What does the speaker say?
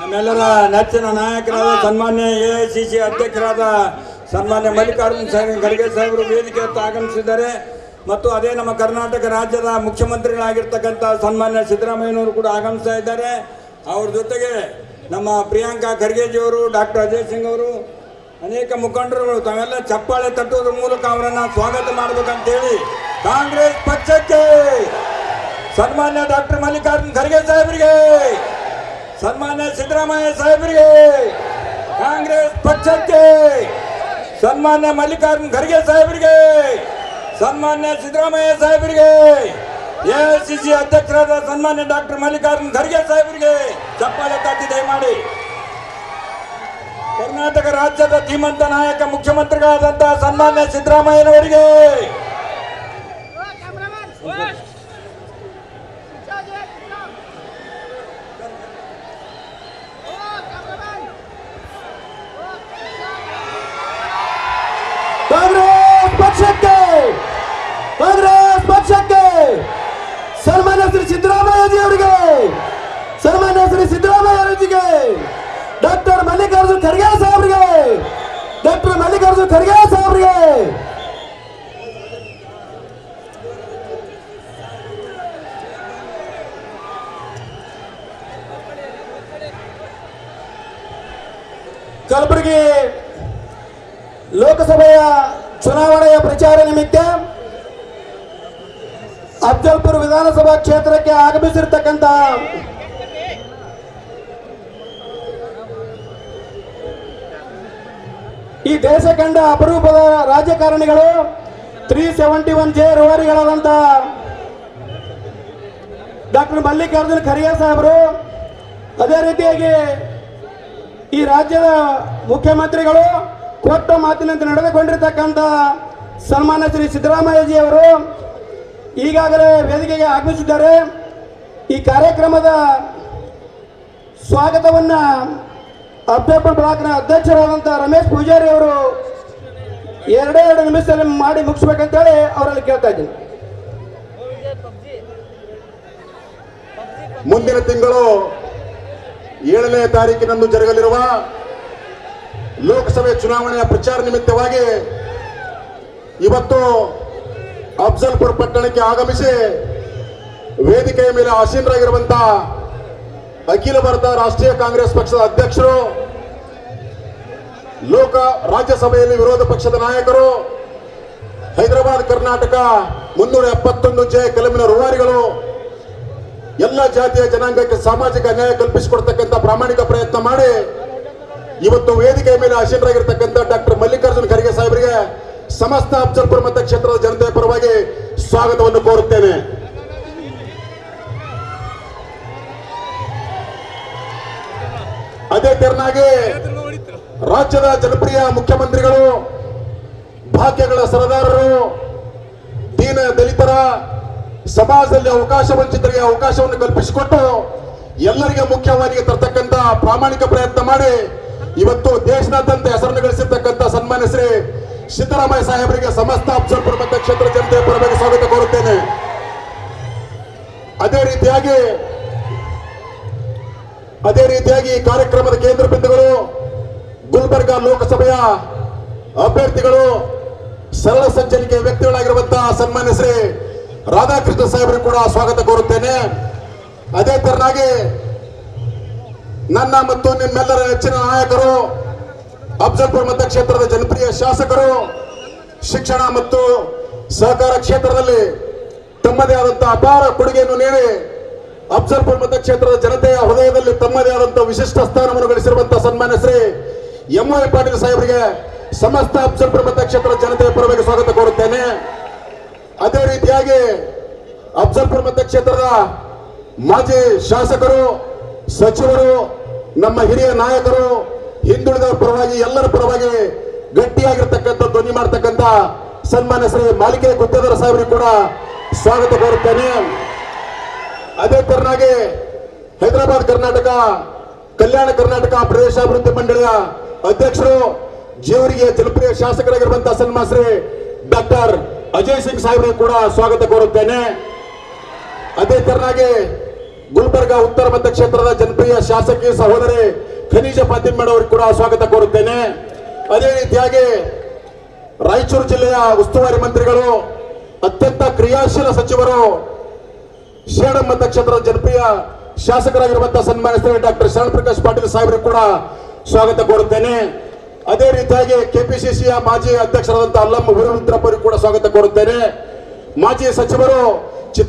ನಮ್ಮೆಲ್ಲರ ನೆಚ್ಚಿನ ನಾಯಕರಾದ ಸನ್ಮಾನ್ಯ AICC ಅಧ್ಯಕ್ಷರಾದ ಸನ್ಮಾನ್ಯ ಮಲ್ಲಿಕಾರ್ಜುನ ಖರ್ಗೆ ಸಾಹೇಬರು ವೇದಿಕೆಯತ್ತ ಆಗಮಿಸಿದ್ದಾರೆ. ಮತ್ತು ಅದೇ ನಮ್ಮ ಕರ್ನಾಟಕ ರಾಜ್ಯದ ಮುಖ್ಯಮಂತ್ರಿಗಳಾಗಿರ್ತಕ್ಕಂಥ ಸನ್ಮಾನ್ಯ ಸಿದ್ದರಾಮಯ್ಯನವರು ಕೂಡ ಆಗಮಿಸ್ತಾ ಇದ್ದಾರೆ. ಅವ್ರ ಜೊತೆಗೆ ನಮ್ಮ ಪ್ರಿಯಾಂಕಾ ಖರ್ಗೆಜಿಯವರು, ಡಾಕ್ಟರ್ ಅಜಯ್ ಸಿಂಗ್ ಅವರು, ಅನೇಕ ಮುಖಂಡರುಗಳು ತಾವೆಲ್ಲ ಚಪ್ಪಾಳೆ ತಟ್ಟುವುದರ ಮೂಲಕ ಅವರನ್ನು ಸ್ವಾಗತ ಮಾಡಬೇಕಂತೇಳಿ ಕಾಂಗ್ರೆಸ್ ಪಕ್ಷಕ್ಕೆ ಸನ್ಮಾನ್ಯ ಡಾಕ್ಟರ್ ಮಲ್ಲಿಕಾರ್ಜುನ ಖರ್ಗೆ ಸಾಹೇಬರಿಗೆ, ಸನ್ಮಾನ್ಯ ಸಿದ್ದರಾಮಯ್ಯ ಸಾಹೇಬರಿಗೆ, ಕಾಂಗ್ರೆಸ್ ಪಕ್ಷಕ್ಕೆ ಸನ್ಮಾನ್ಯ ಮಲ್ಲಿಕಾರ್ಜುನ ಖರ್ಗೆ ಸಾಹೇಬರಿಗೆ, ಸನ್ಮಾನ್ಯ ಸಿದ್ದರಾಮಯ್ಯ ಸಾಹೇಬರಿಗೆ, AICC ಅಧ್ಯಕ್ಷರಾದ ಸನ್ಮಾನ್ಯ ಡಾಕ್ಟರ್ ಮಲ್ಲಿಕಾರ್ಜುನ ಖರ್ಗೆ ಸಾಹೇಬರಿಗೆ ಚಪ್ಪಾಳೆ ತಟ್ಟಿ ದಯಮಾಡಿ. ಕರ್ನಾಟಕ ರಾಜ್ಯದ ಧೀಮಂತ ನಾಯಕ ಮುಖ್ಯಮಂತ್ರಿಗಳಾದಂತಹ ಸನ್ಮಾನ್ಯ ಸಿದ್ದರಾಮಯ್ಯನವರಿಗೆ, ಕಾಂಗ್ರೆಸ್ ಪಕ್ಷಕ್ಕೆ ಸನ್ಮಾನ್ಯ ಶ್ರೀ ಸಿದ್ದರಾಮಯ್ಯಜಿ ಅವರಿಗೆ, ಸನ್ಮಾನ್ಯ ಶ್ರೀ ಸಿದ್ದರಾಮಯ್ಯಜಿಗೆ, ಡಾಕ್ಟರ್ ಮಲ್ಲಿಕಾರ್ಜುನ ಖರ್ಗೆ ಸಾಹೇಬರಿಗೆ, ಡಾಕ್ಟರ್ ಮಲ್ಲಿಕಾರ್ಜುನ ಖರ್ಗೆ ಸಾಹೇಬರಿಗೆ, ಕಲಬುರಗಿ ಲೋಕಸಭೆಯ ಚುನಾವಣೆಯ ಪ್ರಚಾರ ನಿಮಿತ್ತ ಅಫಜಲ್ಪುರ ವಿಧಾನಸಭಾ ಕ್ಷೇತ್ರಕ್ಕೆ ಆಗಮಿಸಿರ್ತಕ್ಕಂಥ ಈ ದೇಶ ಕಂಡ ಅಪರೂಪದ ರಾಜಕಾರಣಿಗಳು 371J ರೂವಾರಿಗಳಾದಂಥ ಡಾಕ್ಟರ್ ಮಲ್ಲಿಕಾರ್ಜುನ ಖರ್ಗೆ ಸಾಹೇಬರು, ಅದೇ ರೀತಿಯಾಗಿ ಈ ರಾಜ್ಯದ ಮುಖ್ಯಮಂತ್ರಿಗಳು ಕೊಟ್ಟ ಮಾತಿನಂತೆ ನಡೆದುಕೊಂಡಿರ್ತಕ್ಕಂಥ ಸನ್ಮಾನ್ಯ ಶ್ರೀ ಸಿದ್ದರಾಮಯ್ಯಜಿ ಅವರು ಈಗಾಗಲೇ ವೇದಿಕೆಗೆ ಆಗಮಿಸಿದ್ದಾರೆ. ಈ ಕಾರ್ಯಕ್ರಮದ ಸ್ವಾಗತವನ್ನ ಅಫಜಲ್ಪುರ ಬ್ಲಾಕ್ನ ಅಧ್ಯಕ್ಷರಾದಂಥ ರಮೇಶ್ ಪೂಜಾರಿ ಅವರು 2 ನಿಮಿಷದಲ್ಲಿ ಮಾಡಿ ಮುಗಿಸ್ಬೇಕಂತೇಳಿ ಅವರಲ್ಲಿ ಕೇಳ್ತಾ ಇದ್ದೀನಿ. ಮುಂದಿನ ತಿಂಗಳು 7ನೇ ತಾರೀಕಿನಂದು ಜರುಗಲಿರುವ ಲೋಕಸಭೆ ಚುನಾವಣೆಯ ಪ್ರಚಾರ ನಿಮಿತ್ತವಾಗಿ ಇವತ್ತು ಅಫಜಲ್ಪುರ ಪಟ್ಟಣಕ್ಕೆ ಆಗಮಿಸಿ ವೇದಿಕೆಯ ಮೇಲೆ ಆಸೀನರಾಗಿರುವಂತಹ ಅಖಿಲ ಭಾರತ ರಾಷ್ಟ್ರೀಯ ಕಾಂಗ್ರೆಸ್ ಪಕ್ಷದ ಅಧ್ಯಕ್ಷರು, ರಾಜ್ಯಸಭೆಯಲ್ಲಿ ವಿರೋಧ ಪಕ್ಷದ ನಾಯಕರು, ಹೈದರಾಬಾದ್ ಕರ್ನಾಟಕ 371J ಕಲಮಿನ ರೂವಾರಿಗಳು, ಎಲ್ಲ ಜಾತಿಯ ಜನಾಂಗಕ್ಕೆ ಸಾಮಾಜಿಕ ನ್ಯಾಯ ಕಲ್ಪಿಸಿಕೊಡ್ತಕ್ಕಂಥ ಪ್ರಾಮಾಣಿಕ ಪ್ರಯತ್ನ ಮಾಡಿ ಇವತ್ತು ವೇದಿಕೆಯ ಮೇಲೆ ಆಸೀನರಾಗಿರ್ತಕ್ಕಂಥ ಡಾಕ್ಟರ್ ಮಲ್ಲಿಕಾರ್ಜುನ ಖರ್ಗೆ ಸಾಹೇಬರಿಗೆ ಸಮಸ್ತ ಅಫಜಲ್ಪುರ ಮತಕ್ಷೇತ್ರದ ಜನತೆಯ ಪರವಾಗಿ ಸ್ವಾಗತವನ್ನು ಕೋರುತ್ತೇನೆ. ಅದೇ ತೆರನಾಗಿ ರಾಜ್ಯದ ಜನಪ್ರಿಯ ಮುಖ್ಯಮಂತ್ರಿಗಳು, ಭಾಗ್ಯಗಳ ಸರದಾರರು, ದೀನ ದಲಿತರ, ಸಮಾಜದಲ್ಲಿ ಅವಕಾಶ ವಂಚಿತರಿಗೆ ಅವಕಾಶವನ್ನು ಕಲ್ಪಿಸಿಕೊಟ್ಟು ಎಲ್ಲರಿಗೆ ಮುಖ್ಯವಾಹಿನಿಗೆ ತರ್ತಕ್ಕಂಥ ಪ್ರಾಮಾಣಿಕ ಪ್ರಯತ್ನ ಮಾಡಿ ಇವತ್ತು ದೇಶದಾದ್ಯಂತ ಹೆಸರನ್ನು ಗಳಿಸಿರ್ತಕ್ಕಂಥ ಸನ್ಮಾನ್ಯ ಶ್ರೀ ಸಿದ್ದರಾಮಯ್ಯ ಸಾಹೇಬರಿಗೆ ಸಮಸ್ತ ಅಫಜಲ್ಪುರ ಮತಕ್ಷೇತ್ರ ಜನತೆಯ ಪರವಾಗಿ ಸ್ವಾಗತ ಕೋರುತ್ತೇನೆ. ಅದೇ ರೀತಿಯಾಗಿ ಕಾರ್ಯಕ್ರಮದ ಕೇಂದ್ರ ಬಿಂದುಗಳು ಗುಲ್ಬರ್ಗಾ ಲೋಕಸಭೆಯ ಅಭ್ಯರ್ಥಿಗಳು, ಸರಳ ಸಂಚಲಿಕೆ ವ್ಯಕ್ತಿಗಳಾಗಿರುವಂತಹ ಸನ್ಮಾನ್ಯ ಶ್ರೀ ರಾಧಾಕೃಷ್ಣ ಸಾಹೇಬರಿಗೆ ಕೂಡ ಸ್ವಾಗತ ಕೋರುತ್ತೇನೆ. ಅದೇ ತರನಾಗಿ ನನ್ನ ಮತ್ತು ನಿಮ್ಮೆಲ್ಲರ ನೆಚ್ಚಿನ ನಾಯಕರು, ಅಫಜಲ್ಪುರ ಮತಕ್ಷೇತ್ರದ ಜನಪ್ರಿಯ ಶಾಸಕರು, ಶಿಕ್ಷಣ ಮತ್ತು ಸಹಕಾರ ಕ್ಷೇತ್ರದಲ್ಲಿ ತಮ್ಮದೇ ಆದಂತಹ ಅಪಾರ ಕೊಡುಗೆಯನ್ನು ನೀಡಿ ಅಫಜಲ್ಪುರ ಮತಕ್ಷೇತ್ರದ ಜನತೆಯ ಹೃದಯದಲ್ಲಿ ತಮ್ಮದೇ ಆದಂತಹ ವಿಶಿಷ್ಟ ಸ್ಥಾನವನ್ನು ಗಳಿಸಿರುವಂತಹ ಸನ್ಮಾನ್ಯ ಶ್ರೀ MY ಪಾಟೀಲ್ ಸಾಹೇಬರಿಗೆ ಸಮಸ್ತ ಅಫಜಲ್ಪುರ ಮತಕ್ಷೇತ್ರದ ಜನತೆಯ ಪರವಾಗಿ ಸ್ವಾಗತ ಕೋರುತ್ತೇನೆ. ಅದೇ ರೀತಿಯಾಗಿ ಅಫಜಲ್ಪುರ ಮತಕ್ಷೇತ್ರದ ಮಾಜಿ ಶಾಸಕರು, ಸಚಿವರು, ನಮ್ಮ ಹಿರಿಯ ನಾಯಕರು, ಹಿಂದುಳಿದವರ ಪರವಾಗಿ ಎಲ್ಲರ ಪರವಾಗಿ ಗಟ್ಟಿಯಾಗಿರ್ತಕ್ಕಂಥ ಧ್ವನಿ ಮಾಡತಕ್ಕಂಥ ಸನ್ಮಾನ್ಯ ಶ್ರೀ ಮಾಲಿಕೆ ಗುತ್ತೇದಾರ ಸಾಹೇಬರಿಗೆ ಕೂಡ ಸ್ವಾಗತ ಕೋರುತ್ತೇನೆ. ಅದೇ ತರನಾಗಿ ಹೈದರಾಬಾದ್ ಕರ್ನಾಟಕ ಕಲ್ಯಾಣ ಕರ್ನಾಟಕ ಪ್ರದೇಶಾಭಿವೃದ್ಧಿ ಮಂಡಳಿಯ ಅಧ್ಯಕ್ಷರು, ಜೇವರಿಗೆ ಜನಪ್ರಿಯ ಶಾಸಕರಾಗಿರುವಂತಹ ಸನ್ಮಾನ್ಯ ಶ್ರೀ ಡಾಕ್ಟರ್ ಅಜಯ್ ಸಿಂಗ್ ಸಾಹೇಬರಿಗೆ ಕೂಡ ಸ್ವಾಗತ ಕೋರುತ್ತೇನೆ. ಅದೇ ತರನಾಗಿ ಗುಲ್ಬರ್ಗ ಉತ್ತರ ಮತಕ್ಷೇತ್ರದ ಜನಪ್ರಿಯ ಶಾಸಕಿ ಸಹೋದರಿ ಖನಿಜ ಫಾತಿಮಾ ಅವರಿಗೆ ಕೂಡ ಸ್ವಾಗತ ಕೋರುತ್ತೇನೆ. ಅದೇ ರೀತಿಯಾಗಿ ರಾಯಚೂರು ಜಿಲ್ಲೆಯ ಉಸ್ತುವಾರಿ ಮಂತ್ರಿಗಳು, ಅತ್ಯಂತ ಕ್ರಿಯಾಶೀಲ ಸಚಿವರು, ಶೇಡಂ ಮತಕ್ಷೇತ್ರದ ಜನಪ್ರಿಯ ಶಾಸಕರಾಗಿರುವಂತಹ ಸನ್ಮಾನ್ಯ ಶ್ರೀ ಡಾಕ್ಟರ್ ಶರಣ್ ಪ್ರಕಾಶ್ ಪಾಟೀಲ್ ಸಾಹೇಬರಿಗೆ ಕೂಡ ಸ್ವಾಗತ ಕೋರುತ್ತೇನೆ. ಅದೇ ರೀತಿಯಾಗಿ ಕೆಪಿಸಿಸಿಯ ಮಾಜಿ ಅಧ್ಯಕ್ಷರಾದಂತಹ ಅಲ್ಲಮ್ಮ ವೀರಭದ್ರಪ್ಪ ಅವರಿಗೆ ಕೂಡ ಸ್ವಾಗತ ಕೋರುತ್ತೇನೆ. ಮಾಜಿ ಸಚಿವರು